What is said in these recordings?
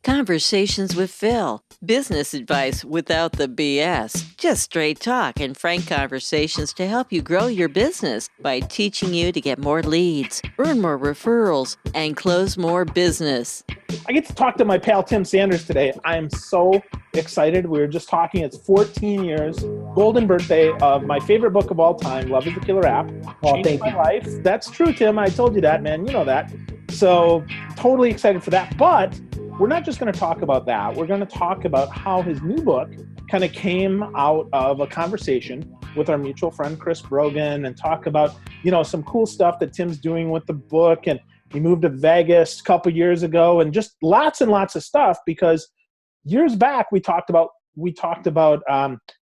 Conversations with Phil. Business advice without the BS. Just straight talk and frank conversations to help you grow your business by teaching you to get more leads, earn more referrals, and close more business. I get to talk to my pal Tim Sanders today. I'm so excited. We were just talking. It's 14 years, golden birthday of my favorite book of all time, Love is the Killer App. Changed my life. That's true, Tim. I told you that, man. You know that. So totally excited for that. But we're not just going to talk about that. We're going to talk about how his new book kind of came out of a conversation with our mutual friend, Chris Brogan, and talk about, some cool stuff that Tim's doing with the book. And he moved to Vegas a couple years ago, and just lots and lots of stuff, because years back we talked about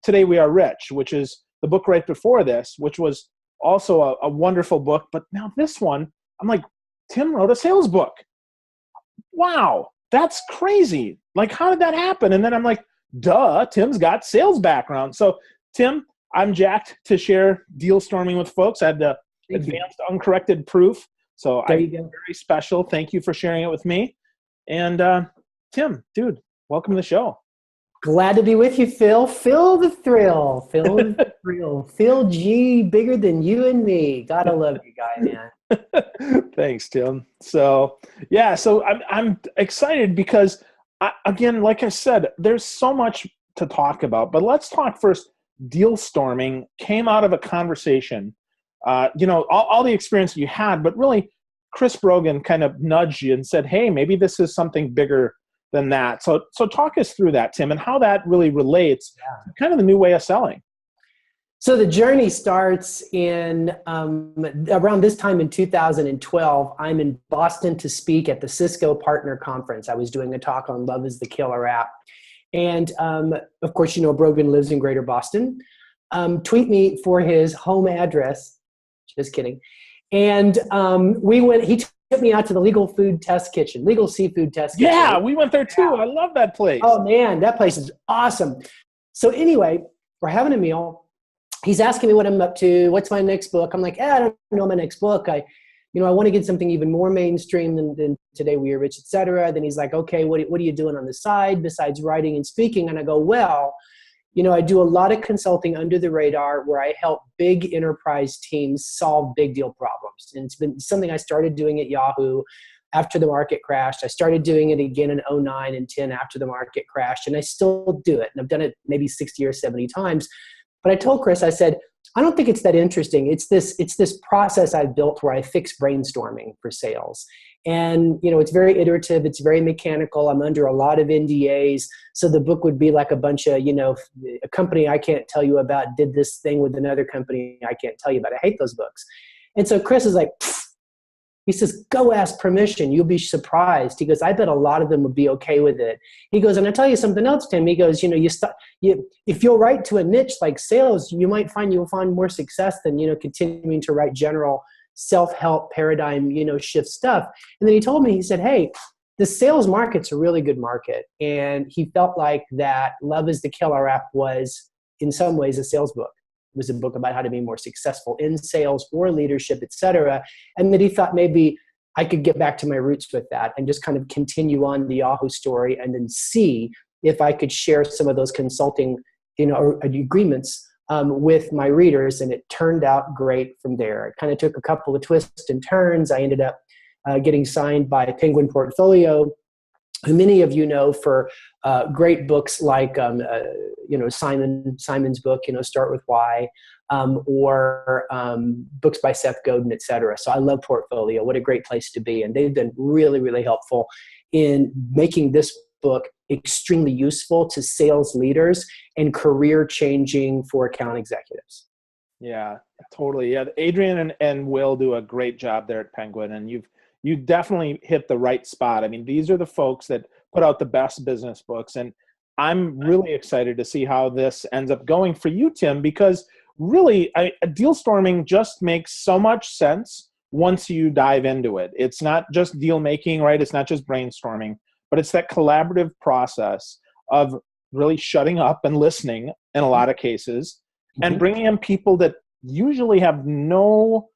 Today We Are Rich, which is the book right before this, which was also a wonderful book. But now this one, I'm like, Tim wrote a sales book. Wow, that's crazy. Like, how did that happen? And then I'm like, duh, Tim's got sales background. So Tim, I'm jacked to share Dealstorming with folks. I had the advanced uncorrected proof. So I'm very special. Thank you for sharing it with me. And Tim, dude, welcome to the show. Glad to be with you, Phil. Phil the thrill. Phil the thrill. Phil G, bigger than you and me. Gotta love you, guy, man. Thanks, Tim. So I'm excited because, again, like I said, there's so much to talk about. But let's talk first. Dealstorming came out of a conversation. All the experience you had, but really Chris Brogan kind of nudged you and said, hey, maybe this is something bigger than that. So talk us through that, Tim, and how that really relates to kind of the new way of selling. So the journey starts in around this time in 2012. I'm in Boston to speak at the Cisco Partner Conference. I was doing a talk on Love is the Killer App. And of course, Brogan lives in Greater Boston. Tweet me for his home address. Just kidding. And he took me out to the Legal Seafood Test Kitchen. Yeah, we went there too. Yeah. I love that place. Oh man, that place is awesome. So anyway, we're having a meal. He's asking me what I'm up to. What's my next book? I'm like, I don't know my next book. I want to get something even more mainstream than Today We Are Rich, et cetera. Then he's like, okay, what are you doing on the side besides writing and speaking? And I go, well, I do a lot of consulting under the radar where I help big enterprise teams solve big deal problems. And it's been something I started doing at Yahoo after the market crashed. I started doing it again in 2009 and 10 after the market crashed. And I still do it. And I've done it maybe 60 or 70 times. But I told Chris, I said, I don't think it's that interesting. It's this process I've built where I fix brainstorming for sales. And, it's very iterative. It's very mechanical. I'm under a lot of NDAs. So the book would be like a bunch of, a company I can't tell you about did this thing with another company I can't tell you about. I hate those books. And so Chris is like, he says, go ask permission. You'll be surprised. He goes, I bet a lot of them would be okay with it. He goes, and I tell you something else, Tim. He goes, if you'll write to a niche like sales, you'll find more success than, continuing to write general self-help paradigm, shift stuff. And then he told me, he said, hey, the sales market's a really good market. And he felt like that Love is the Killer App was in some ways a sales book. It was a book about how to be more successful in sales or leadership, et cetera. And that he thought maybe I could get back to my roots with that and just kind of continue on the Yahoo story and then see if I could share some of those consulting, agreements with my readers. And it turned out great from there. It kind of took a couple of twists and turns. I ended up getting signed by Penguin Portfolio, who many of you know for great books like, Simon's book, Start With Why, or books by Seth Godin, et cetera. So I love Portfolio. What a great place to be. And they've been really, really helpful in making this book extremely useful to sales leaders and career changing for account executives. Yeah, totally. Yeah, Adrian and Will do a great job there at Penguin, and you definitely hit the right spot. I mean, these are the folks that put out the best business books, and I'm really excited to see how this ends up going for you, Tim, because really, Dealstorming just makes so much sense once you dive into it. It's not just deal making, right? It's not just brainstorming, but it's that collaborative process of really shutting up and listening in a lot of cases, and bringing in people that usually have no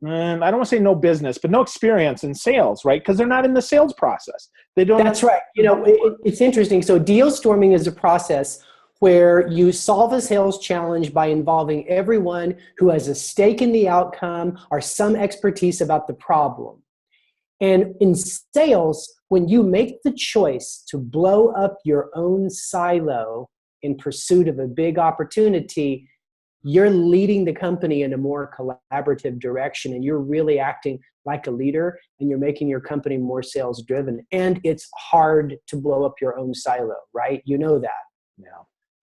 I don't want to say no business, but no experience in sales, right? Because they're not in the sales process. They don't. That's right. It's interesting. So deal storming is a process where you solve a sales challenge by involving everyone who has a stake in the outcome or some expertise about the problem. And in sales, when you make the choice to blow up your own silo in pursuit of a big opportunity, you're leading the company in a more collaborative direction, and you're really acting like a leader, and you're making your company more sales driven. And it's hard to blow up your own silo, right? You know that.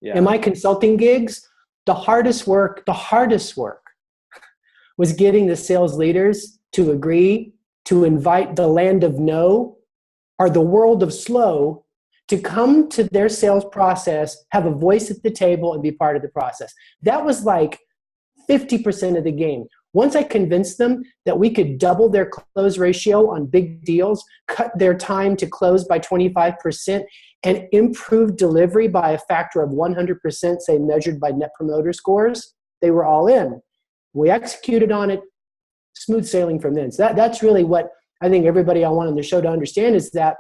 Yeah. In my consulting gigs, the hardest work was getting the sales leaders to agree to invite the land of no or the world of slow to come to their sales process, have a voice at the table, and be part of the process. That was like 50% of the game. Once I convinced them that we could double their close ratio on big deals, cut their time to close by 25%, and improve delivery by a factor of 100%, say measured by net promoter scores, they were all in. We executed on it, smooth sailing from then. So that's really what I think everybody I want on the show to understand, is that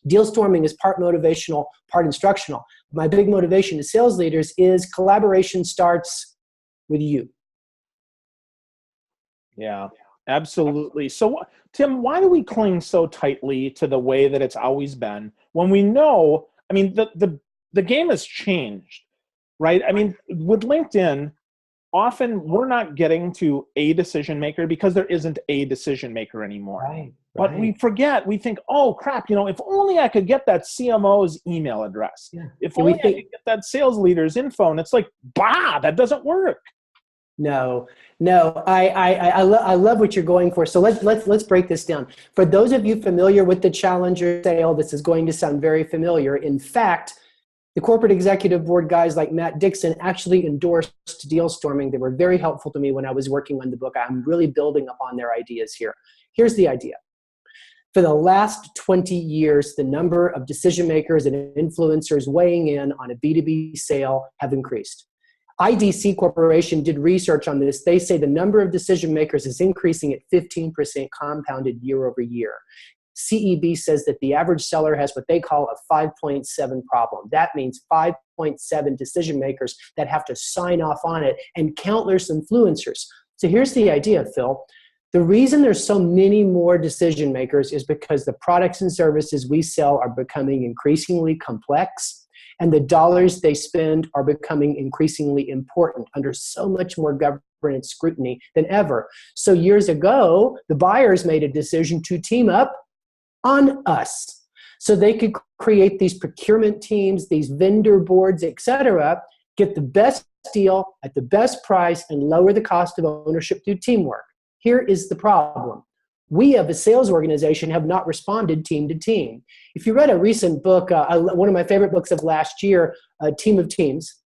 deal storming is part motivational, part instructional. My big motivation to sales leaders is collaboration starts with you. Yeah, absolutely. So, Tim, why do we cling so tightly to the way that it's always been when we know, I mean, the game has changed, right? I mean, with LinkedIn, often we're not getting to a decision maker because there isn't a decision maker anymore. Right. But we forget, we think, oh crap, if only I could get that CMO's email address. Yeah. If only I could get that sales leader's info. And it's like, that doesn't work. No. I love what you're going for. So let's break this down. For those of you familiar with the Challenger sale, this is going to sound very familiar. In fact, the corporate executive board guys like Matt Dixon actually endorsed Dealstorming. They were very helpful to me when I was working on the book. I'm really building upon their ideas here. Here's the idea. For the last 20 years, the number of decision makers and influencers weighing in on a B2B sale have increased. IDC Corporation did research on this. They say the number of decision makers is increasing at 15% compounded year over year. CEB says that the average seller has what they call a 5.7 problem. That means 5.7 decision makers that have to sign off on it, and countless influencers. So here's the idea, Phil. The reason there's so many more decision makers is because the products and services we sell are becoming increasingly complex, and the dollars they spend are becoming increasingly important under so much more governance scrutiny than ever. So years ago, the buyers made a decision to team up on us so they could create these procurement teams, these vendor boards, etc., get the best deal at the best price and lower the cost of ownership through teamwork. Here is the problem. We, as a sales organization, have not responded team to team. If you read a recent book, one of my favorite books of last year, Team of Teams,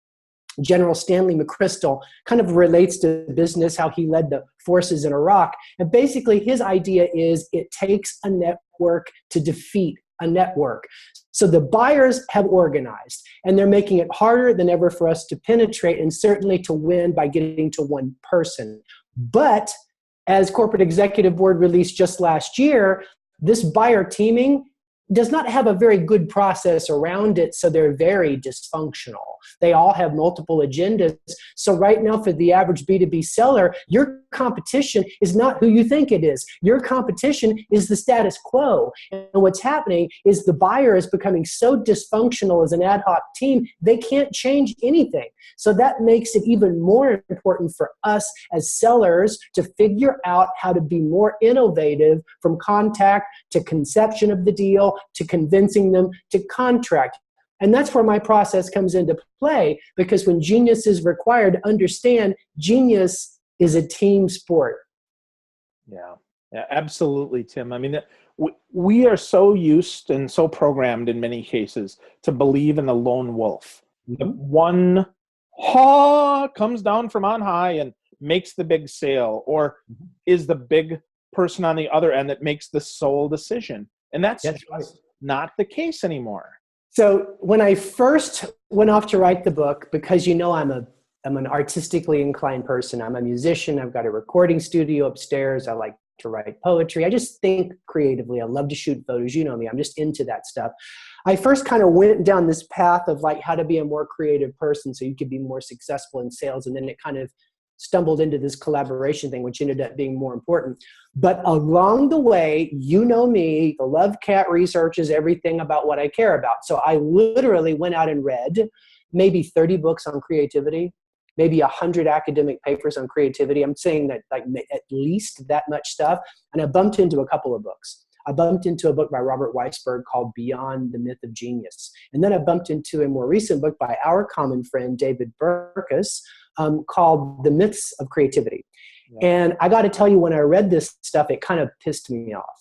General Stanley McChrystal kind of relates to business, how he led the forces in Iraq. And basically his idea is it takes a network to defeat a network. So the buyers have organized, and they're making it harder than ever for us to penetrate and certainly to win by getting to one person. But as Corporate Executive Board released just last year, this buyer teaming does not have a very good process around it, so they're very dysfunctional. They all have multiple agendas. So right now for the average B2B seller, your competition is not who you think it is. Your competition is the status quo. And what's happening is the buyer is becoming so dysfunctional as an ad hoc team, they can't change anything. So that makes it even more important for us as sellers to figure out how to be more innovative from contact to conception of the deal to convincing them to contract. And that's where my process comes into play, because when genius is required, understand genius is a team sport. Yeah, absolutely, Tim. I mean, we are so used and so programmed in many cases to believe in the lone wolf. The one comes down from on high and makes the big sale, or is the big person on the other end that makes the sole decision. And that's not the case anymore. So when I first went off to write the book, because I'm I'm an artistically inclined person. I'm a musician. I've got a recording studio upstairs. I like to write poetry. I just think creatively. I love to shoot photos. You know me. I'm just into that stuff. I first kind of went down this path of like how to be a more creative person so you could be more successful in sales. And then it kind of stumbled into this collaboration thing, which ended up being more important. But along the way, you know me, the Love Cat research is everything about what I care about. So I literally went out and read maybe 30 books on creativity, maybe 100 academic papers on creativity. I'm saying that like at least that much stuff. And I bumped into a couple of books. I bumped into a book by Robert Weisberg called Beyond the Myth of Genius. And then I bumped into a more recent book by our common friend, David Burkus, called The Myths of Creativity. Yeah. And I got to tell you, when I read this stuff, it kind of pissed me off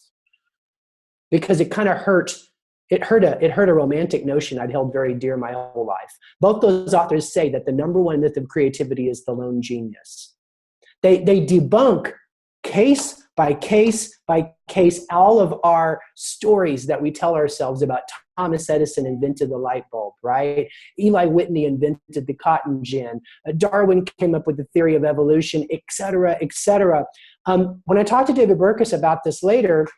because it kind of hurt. It hurt a romantic notion I'd held very dear my whole life. Both those authors say that the number one myth of creativity is the lone genius. They debunk case by case by case all of our stories that we tell ourselves about Thomas Edison invented the light bulb, right? Eli Whitney invented the cotton gin. Darwin came up with the theory of evolution, et cetera, et cetera. When I talked to David Burkus about this later,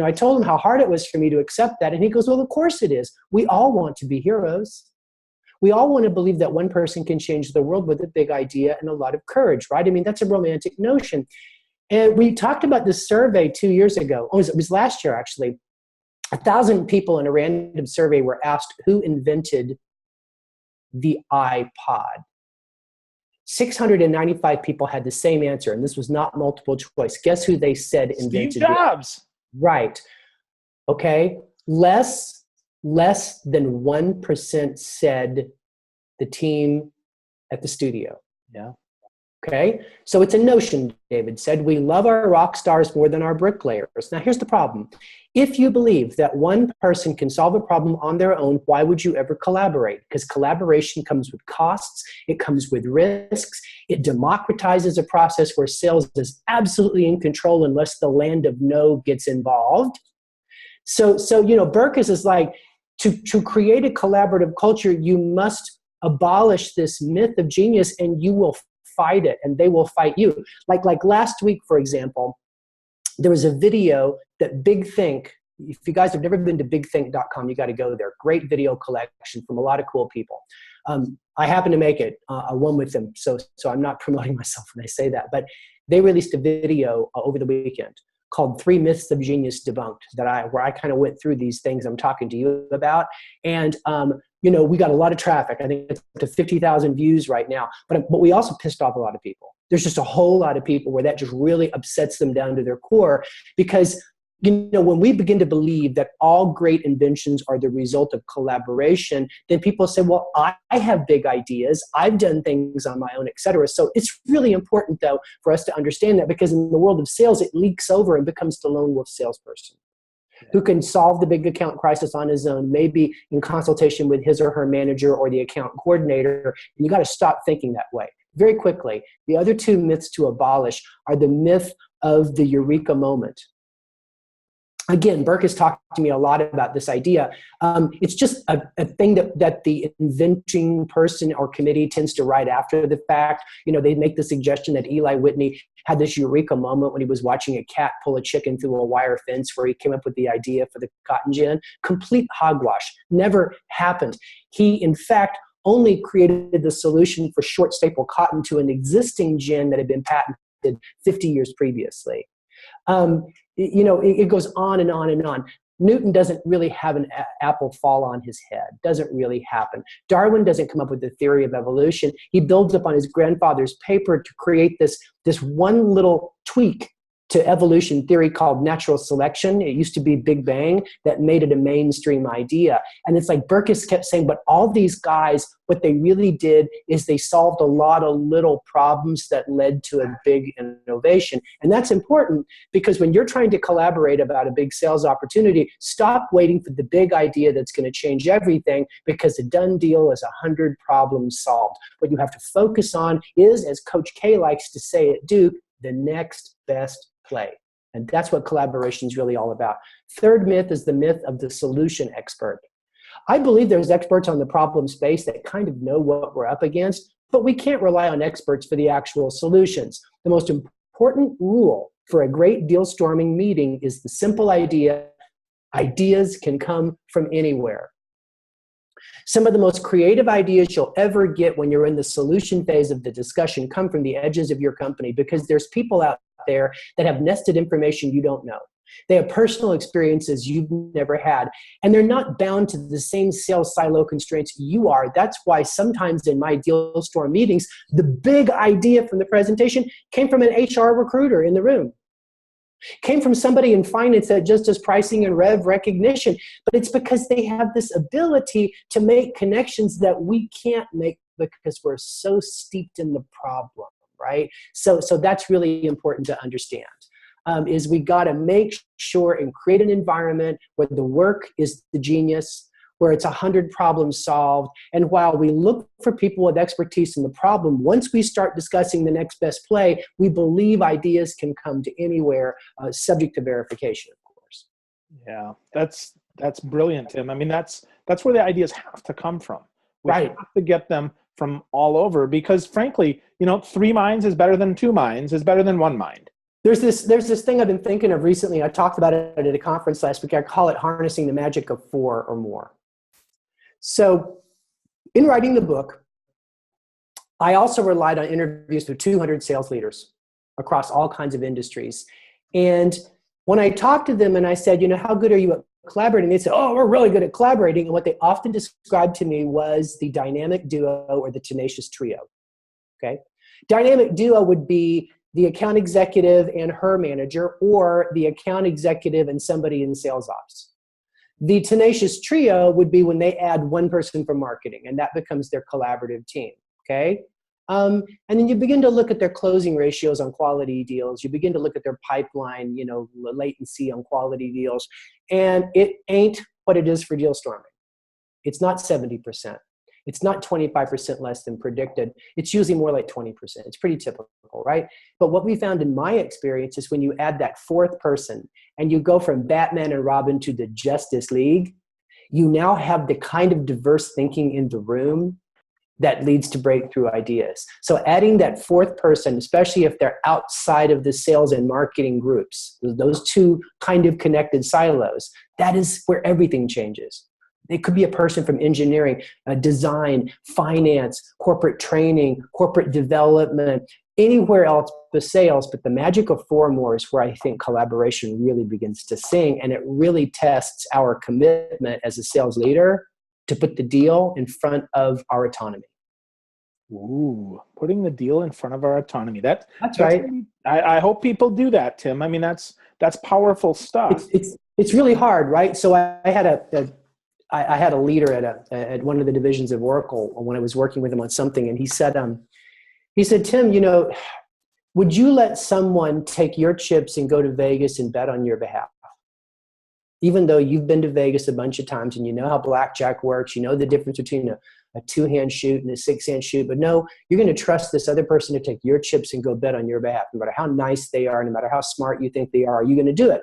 I told him how hard it was for me to accept that. And he goes, well, of course it is. We all want to be heroes. We all want to believe that one person can change the world with a big idea and a lot of courage, right? I mean, that's a romantic notion. And we talked about this survey 2 years ago. Oh, it was last year, actually. 1,000 people in a random survey were asked who invented the iPod. 695 people had the same answer, and this was not multiple choice. Guess who they said invented Steve Jobs. Right. Okay. Less than 1% said the team at the studio. Yeah. Okay. So it's a notion, David said. We love our rock stars more than our bricklayers. Now, here's the problem. If you believe that one person can solve a problem on their own, why would you ever collaborate? Because collaboration comes with costs. It comes with risks. It democratizes a process where sales is absolutely in control unless the land of no gets involved. So Burkus is like, to create a collaborative culture, you must abolish this myth of genius, and you will fight it, and they will fight you. Like last week, for example, there was a video that Big Think, if you guys have never been to bigthink.com, you got to go there. Great video collection from a lot of cool people. I happen to make it one with them, so I'm not promoting myself when I say that, but they released a video over the weekend called 3 Myths of Genius Debunked where I kind of went through these things I'm talking to you about. And we got a lot of traffic. I think it's up to 50,000 views right now. But we also pissed off a lot of people. There's just a whole lot of people where that just really upsets them down to their core because, when we begin to believe that all great inventions are the result of collaboration, then people say, well, I have big ideas. I've done things on my own, et cetera. So it's really important, though, for us to understand that because in the world of sales, it leaks over and becomes the lone wolf salesperson who can solve the big account crisis on his own, maybe in consultation with his or her manager or the account coordinator. And you got to stop thinking that way. Very quickly, the other 2 myths to abolish are the myth of the Eureka moment. Again, Burke has talked to me a lot about this idea. It's just a thing that the inventing person or committee tends to write after the fact. They make the suggestion that Eli Whitney had this Eureka moment when he was watching a cat pull a chicken through a wire fence where he came up with the idea for the cotton gin. Complete hogwash. Never happened. He, in fact, only created the solution for short staple cotton to an existing gin that had been patented 50 years previously. It goes on and on and on. Newton doesn't really have an apple fall on his head. Doesn't really happen. Darwin doesn't come up with the theory of evolution. He builds up on his grandfather's paper to create this one little tweak to evolution theory called natural selection. It used to be Big Bang that made it a mainstream idea. And it's like Burkus kept saying, but all these guys, what they really did is they solved a lot of little problems that led to a big innovation. And that's important because when you're trying to collaborate about a big sales opportunity, stop waiting for the big idea that's going to change everything because a done deal is 100 problems solved. What you have to focus on is, as Coach K likes to say at Duke, the next best play. And that's what collaboration is really all about. Third myth is the myth of the solution expert. I believe there's experts on the problem space that kind of know what we're up against, but we can't rely on experts for the actual solutions. The most important rule for a great deal storming meeting is the simple idea: ideas can come from anywhere. Some of the most creative ideas you'll ever get when you're in the solution phase of the discussion come from the edges of your company, because there's people out there that have nested information you don't know. They have personal experiences you've never had, and they're not bound to the same sales silo constraints you are. That's why sometimes in my deal storm meetings, the big idea from the presentation came from an HR recruiter in the room. Came from somebody in finance that just does pricing and rev recognition, but it's because they have this ability to make connections that we can't make because we're so steeped in the problem, right? So that's really important to understand. Is we got to make sure and create an environment where the work is the genius, where it's 100 problems solved. And while we look for people with expertise in the problem, once we start discussing the next best play, we believe ideas can come to anywhere, subject to verification, of course. Yeah, that's brilliant, Tim. I mean, that's where the ideas have to come from. We Right. have to get them from all over, because frankly, 3 minds is better than 2 minds, is better than 1 mind. There's this thing I've been thinking of recently. I talked about it at a conference last week. I call it harnessing the magic of 4 or more. So in writing the book, I also relied on interviews with 200 sales leaders across all kinds of industries. And when I talked to them and I said, how good are you at collaborating? They said, oh, we're really good at collaborating. And what they often described to me was the dynamic duo or the tenacious trio. Okay. Dynamic duo would be the account executive and her manager, or the account executive and somebody in sales ops. The tenacious trio would be when they add one person from marketing, and that becomes their collaborative team, okay? And then you begin to look at their closing ratios on quality deals. You begin to look at their pipeline, latency on quality deals, and it ain't what it is for deal storming. It's not 70%. It's not 25% less than predicted. It's usually more like 20%. It's pretty typical, right? But what we found in my experience is when you add that 4th person and you go from Batman and Robin to the Justice League, you now have the kind of diverse thinking in the room that leads to breakthrough ideas. So adding that 4th person, especially if they're outside of the sales and marketing groups, those 2 kind of connected silos, that is where everything changes. It could be a person from engineering, design, finance, corporate training, corporate development, anywhere else but sales. But the magic of 4 or more is where I think collaboration really begins to sing, and it really tests our commitment as a sales leader to put the deal in front of our autonomy. Ooh, putting the deal in front of our autonomy. That's right. I hope people do that, Tim. I mean, that's powerful stuff. It's really hard, right? So I had a leader at one of the divisions of Oracle when I was working with him on something, and he said, Tim, would you let someone take your chips and go to Vegas and bet on your behalf? Even though you've been to Vegas a bunch of times and you know how blackjack works, you know the difference between a 2-hand shoot and a 6-hand shoot, but no, you're going to trust this other person to take your chips and go bet on your behalf. No matter how nice they are, no matter how smart you think they are you going to do it?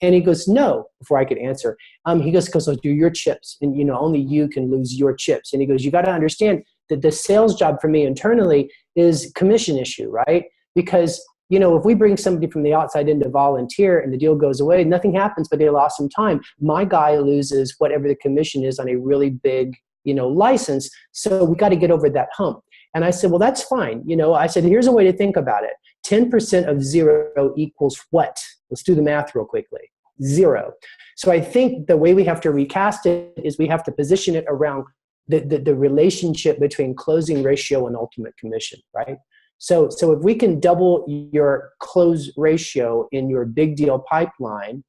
And he goes, no, before I could answer. He goes, because they'll do your chips, and only you can lose your chips. And he goes, you got to understand that the sales job for me internally is commission issue, right? Because if we bring somebody from the outside in to volunteer and the deal goes away, nothing happens, but they lost some time. My guy loses whatever the commission is on a really big, license. So we got to get over that hump. And I said, well, that's fine. I said, here's a way to think about it. 10% of 0 equals what? Let's do the math real quickly. 0. So I think the way we have to recast it is we have to position it around the relationship between closing ratio and ultimate commission, right? So if we can double your close ratio in your big deal pipeline,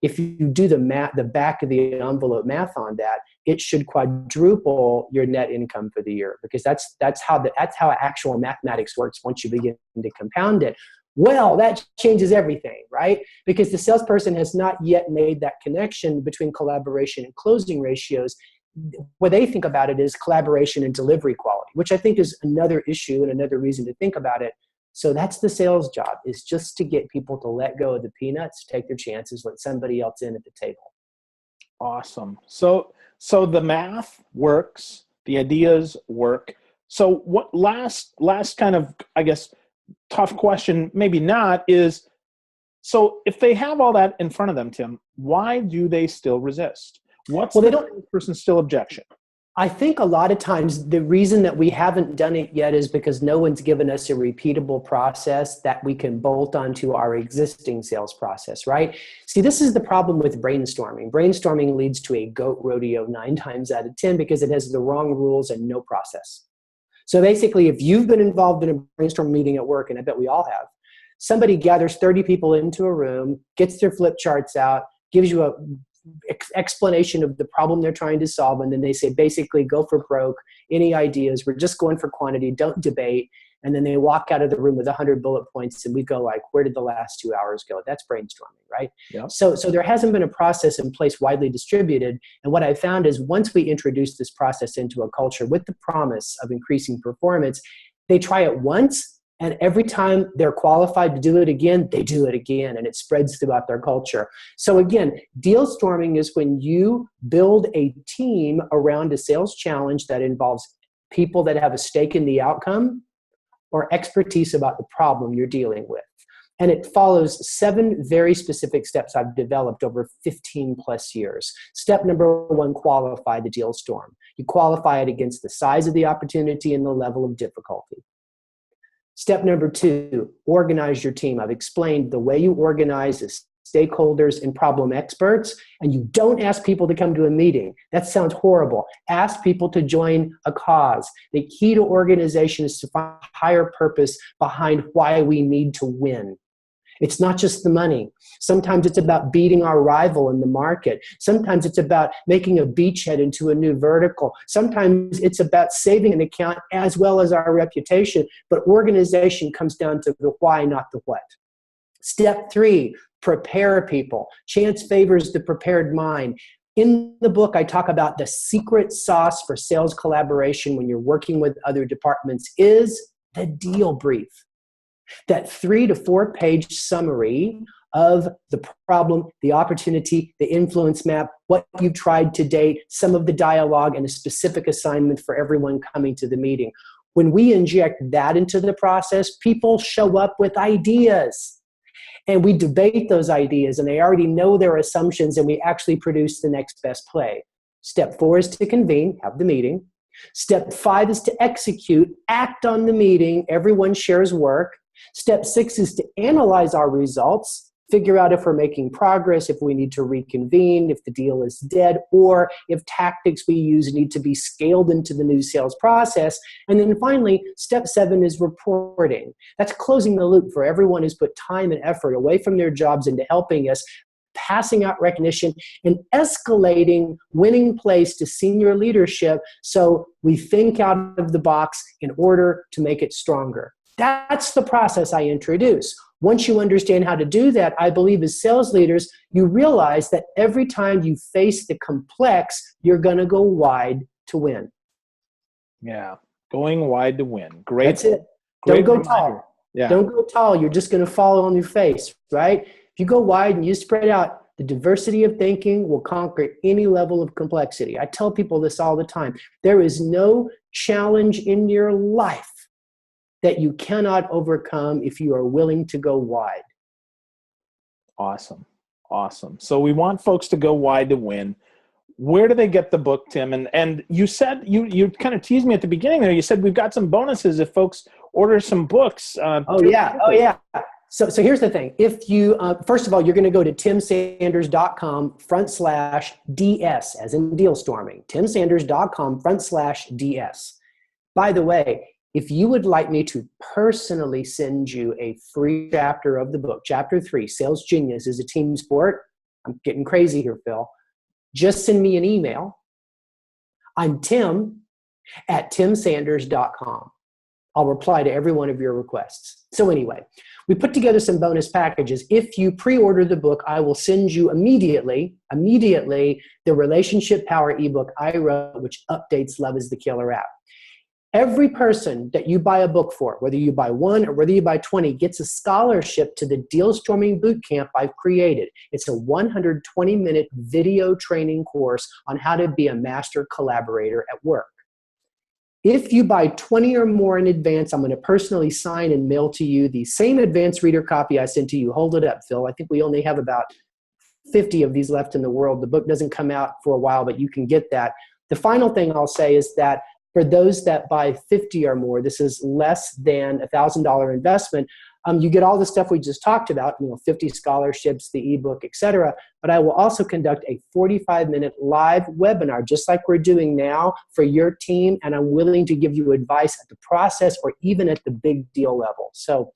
if you do the math, the back of the envelope math on that, it should quadruple your net income for the year, because that's how actual mathematics works once you begin to compound it. Well, that changes everything, right? Because the salesperson has not yet made that connection between collaboration and closing ratios. What they think about it is collaboration and delivery quality, which I think is another issue and another reason to think about it. So that's the sales job, is just to get people to let go of the peanuts, take their chances, let somebody else in at the table. Awesome. So the math works, the ideas work. So what last kind of, I guess, tough question, maybe not, is, so if they have all that in front of them, Tim, why do they still resist? What's the person's still objection? I think a lot of times the reason that we haven't done it yet is because no one's given us a repeatable process that we can bolt onto our existing sales process, right? See, this is the problem with brainstorming. Brainstorming leads to a goat rodeo 9 times out of 10 because it has the wrong rules and no process. So basically, if you've been involved in a brainstorm meeting at work, and I bet we all have, somebody gathers 30 people into a room, gets their flip charts out, gives you a explanation of the problem they're trying to solve, and then they say, basically, go for broke, any ideas, we're just going for quantity, don't debate, and then they walk out of the room with 100 bullet points, and we go like, where did the last 2 hours go? That's brainstorming, right? Yep. So there hasn't been a process in place widely distributed, and what I found is once we introduce this process into a culture with the promise of increasing performance, they try it once, and every time they're qualified to do it again, they do it again, and it spreads throughout their culture. So again, deal storming is when you build a team around a sales challenge that involves people that have a stake in the outcome or expertise about the problem you're dealing with. And it follows 7 very specific steps I've developed over 15 plus years. Step number 1, qualify the deal storm. You qualify it against the size of the opportunity and the level of difficulty. Step number 2, organize your team. I've explained the way you organize is stakeholders and problem experts, and you don't ask people to come to a meeting. That sounds horrible. Ask people to join a cause. The key to organization is to find a higher purpose behind why we need to win. It's not just the money. Sometimes it's about beating our rival in the market. Sometimes it's about making a beachhead into a new vertical. Sometimes it's about saving an account as well as our reputation. But organization comes down to the why, not the what. Step 3, prepare people. Chance favors the prepared mind. In the book, I talk about the secret sauce for sales collaboration when you're working with other departments is the deal brief. That 3 to 4 page summary of the problem, the opportunity, the influence map, what you've tried to date, some of the dialogue, and a specific assignment for everyone coming to the meeting. When we inject that into the process, people show up with ideas. And we debate those ideas, and they already know their assumptions, and we actually produce the next best play. Step 4 is to convene, have the meeting. Step 5 is to execute, act on the meeting. Everyone shares work. Step 6 is to analyze our results, figure out if we're making progress, if we need to reconvene, if the deal is dead, or if tactics we use need to be scaled into the new sales process. And then finally, step 7 is reporting. That's closing the loop for everyone who's put time and effort away from their jobs into helping us, passing out recognition and escalating winning place to senior leadership so we think out of the box in order to make it stronger. That's the process I introduce. Once you understand how to do that, I believe as sales leaders, you realize that every time you face the complex, you're going to go wide to win. Yeah, going wide to win. Great. That's it. Great Don't go reminder. tall. Yeah. Don't go tall. You're just going to fall on your face, right? If you go wide and you spread out, the diversity of thinking will conquer any level of complexity. I tell people this all the time. There is no challenge in your life that you cannot overcome if you are willing to go wide. Awesome. Awesome. So we want folks to go wide to win. Where do they get the book, Tim? And you said, you kind of teased me at the beginning there. You said we've got some bonuses if folks order some books. Oh yeah. So here's the thing. If you, first of all, you're going to go to timsanders.com/DS, as in deal storming, timsanders.com/DS. By the way, if you would like me to personally send you a free chapter of the book, Chapter 3, Sales Genius is a Team Sport, I'm getting crazy here, Phil. Just send me an email. I'm tim@timsanders.com. I'll reply to every one of your requests. So anyway, we put together some bonus packages. If you pre-order the book, I will send you immediately the Relationship Power ebook I wrote, which updates Love is the Killer app. Every person that you buy a book for, whether you buy 1 or whether you buy 20, gets a scholarship to the Deal Storming Bootcamp I've created. It's a 120-minute video training course on how to be a master collaborator at work. If you buy 20 or more in advance, I'm going to personally sign and mail to you the same advanced reader copy I sent to you. Hold it up, Phil. I think we only have about 50 of these left in the world. The book doesn't come out for a while, but you can get that. The final thing I'll say is that for those that buy 50 or more, this is less than $1,000 investment. You get all the stuff we just talked about, 50 scholarships, the ebook, etc. But I will also conduct a 45-minute live webinar, just like we're doing now, for your team. And I'm willing to give you advice at the process or even at the big deal level. So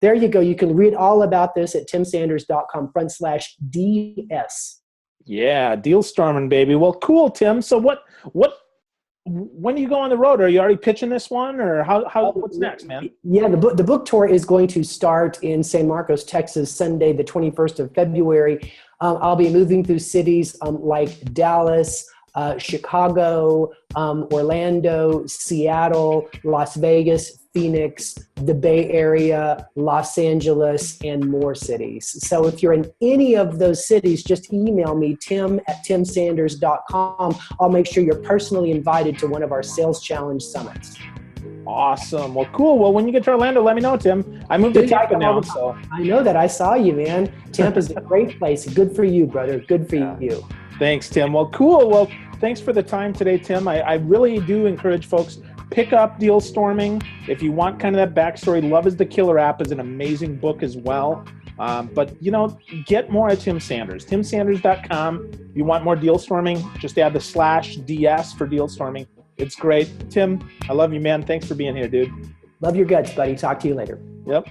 there you go. You can read all about this at timsanders.com/DS. Yeah, Dealstorming, baby. Well, cool, Tim. So when do you go on the road? Are you already pitching this one, or what's next, man? Yeah, the book tour is going to start in San Marcos, Texas, Sunday, the 21st of February. I'll be moving through cities like Dallas, Chicago, Orlando, Seattle, Las Vegas, Phoenix, the Bay Area, Los Angeles, and more cities. So if you're in any of those cities, just email me, tim@timsanders.com. I'll make sure you're personally invited to one of our Sales Challenge summits. Awesome. Well, cool. Well, when you get to Orlando, let me know, Tim. I moved to Tampa now, so. I know that. I saw you, man. Tampa's a great place. Good for you, brother. Good for you. Thanks, Tim. Well, cool. Well, thanks for the time today, Tim. I really do encourage folks, pick up Dealstorming. If you want kind of that backstory, Love is the Killer app is an amazing book as well. But, get more at Tim Sanders. timsanders.com. If you want more Dealstorming, just add the /DS for Dealstorming. It's great. Tim, I love you, man. Thanks for being here, dude. Love your guts, buddy. Talk to you later. Yep.